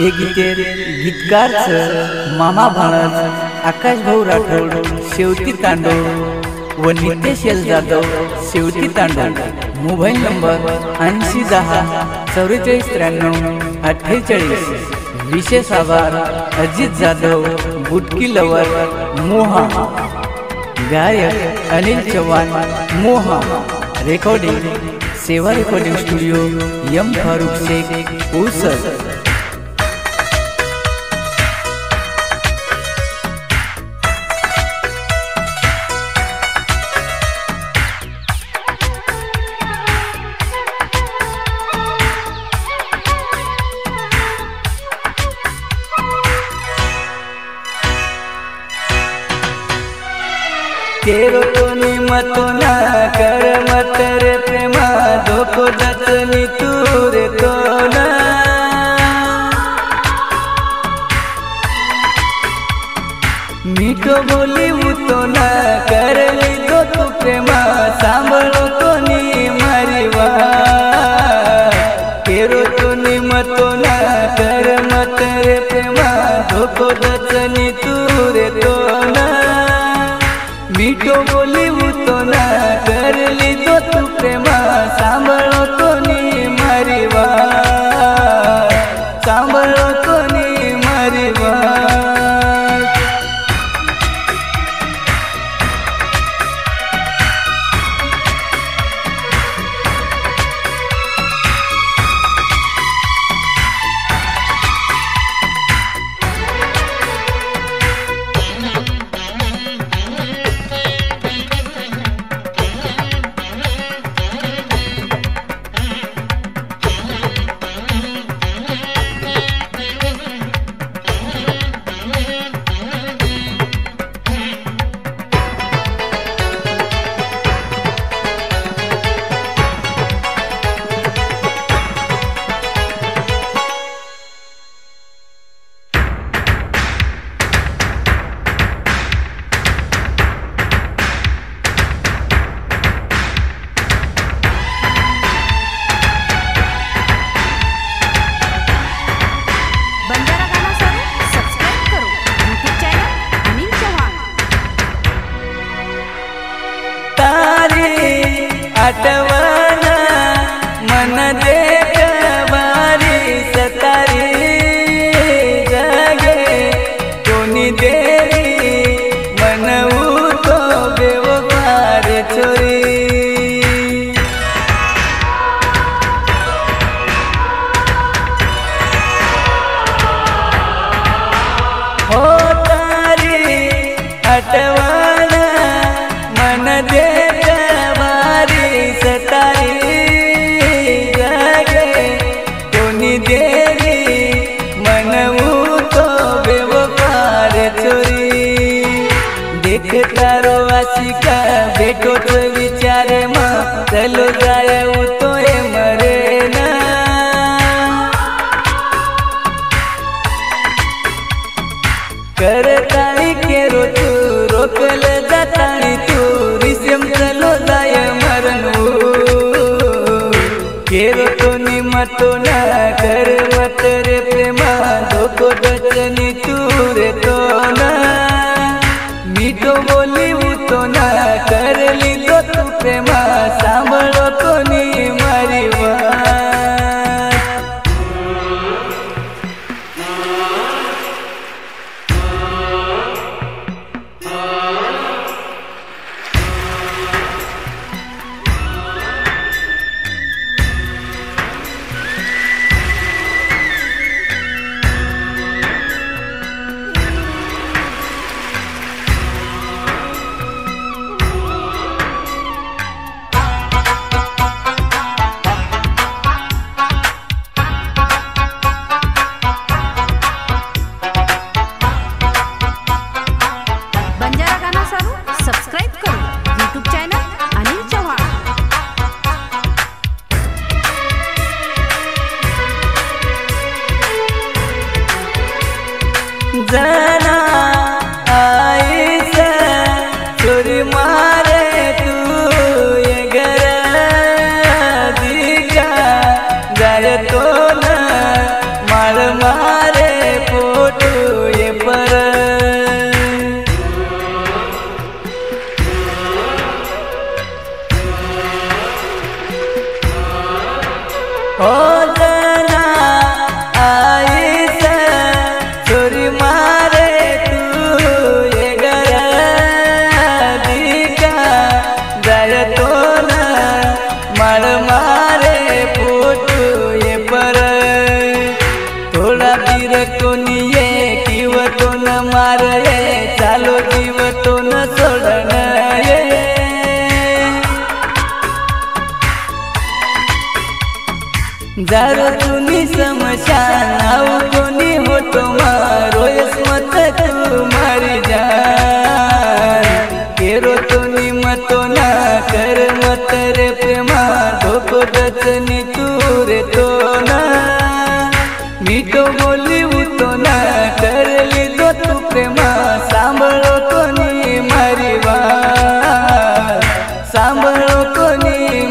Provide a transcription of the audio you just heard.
एक गीतकार मामा भाणज आकाश भाऊ राठोड शेवटी तांडव व नितेश जाधव शेवटी तांडव। Mobile number 8010 4493 48। विशेष आभार अजित जाधव बुटकी लवर मोहा। गायक अनिल चौहान मोहा। रेकॉर्डिंग सेवा recording studio M Farooq Shaikh उसर। केरो तोनी मतो ना कर मत रे प्रेमा धोको जतनी तू रे तो ना। मीठो बोली तो ना कर ली दो तू प्रेमा सांभळो कोनी मारी वात। केरो तोनी मतो ना कर मत रे प्रेमा धोको जतनी तू रे तो ना। मीठो बोली तो ना कर ली तो तू प्रेमा सांभळो कोनी मारी वात। सांभळो कोनी मारी वात। आठवना मन दे बारी सतारी जागे कोनी देरी मनऊ तो बेवफार छोरी। हो तारी आठवना मन दे सतारी जागे कोनी देरी मनऊ तो बेवफार छोरी। देख तारो आशिका बेटो तो विचारे मां चलो जाए तो मरे ना। करताई केरो तू रोकल जातानी तू रिसम चलो जाय केरो तोनी मतो ना कर मत रे प्रेमा धोको जतनी तू रे तो ना। मीठो बोली तो ना कर ली तो तू प्रेमा सांभळो कोनी मारी वात। जना आई से चोरी मारे तू ये घर दिखा जाए तो न मार मारे फोटो ये पर हो जना आई से छोरी मारे तू ये घर दिका जाय तो न मर मारे फोटो ये पर थोड़ा बीर कोनी ये किव तो न मारे चालो जीव तो न सोडन ये जरो तुनी समशान आऊ कोनी होतो मारो मत तू मारी जान केरो तुनी मतो ना कर मत रे प्रेमा धोको दचनी तू रे तो ना मी तो बोली तो ना कर लीधो तू प्रेमा सांभळो कोनी मारी वात सांभळो कोनी